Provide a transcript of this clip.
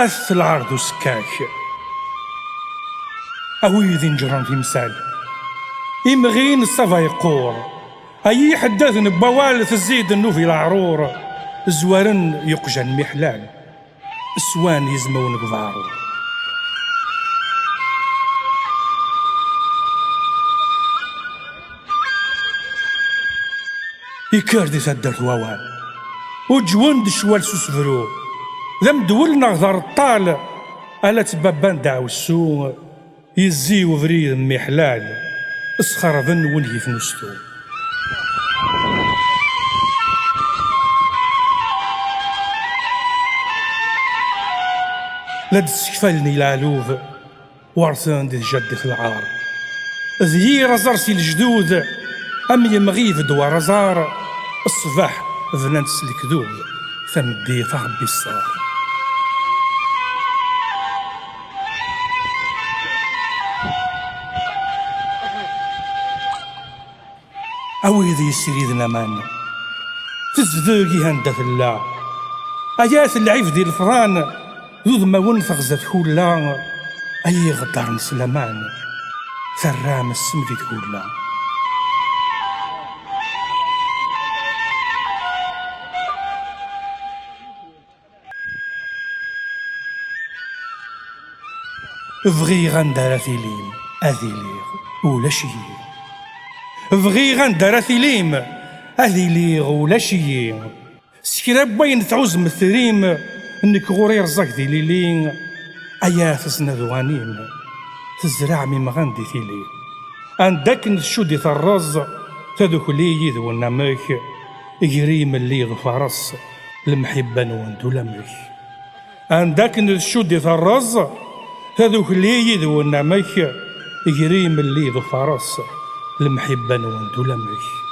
أث العرض سكاك أويذ نجران في مسال إمغين الصفا يقور أي حداثن بوالث الزيد النوفي العرور زوارن يقجن محلال السوان يزمون قضارو يكاردي تدرت ووال وجوند شوال سوسفرو ذم دولنا غدار الطال ألا تبابان دعو السوء يزي وفريد محلال اسخر ذن ونهي في نستو لاد سكفلني العلوف ورثان دي جدي في العار ذي رزرسي الجدود أم يمغيف دوار رزار الصباح ذنان الكذوب فمدي ربي الصار أويذي يسيريدنا مان تزدوقي هندة الله أيات العيف دي الفران ذوذ ما ونفغزت كولا أي غدار نسلمان ثرام السمدي تقولا بغي غندار ثيليم أذيليغ ولا شي بغي غندار ثيليم أذيليغ ولا شي سكراب وين تعوز مثريم انك غوري رزاك ذي ليلين ايا تزنا ذوانيم تزرع ميم غندي ثيلي عندك نشودي الرز تذوك لي يذو النمك يجريم اللي ظفرس المحبة نوندو لمك عندك نشودي الرز تذوك لي يذو النمك يجريم اللي ظفرس المحبة نوندو لمك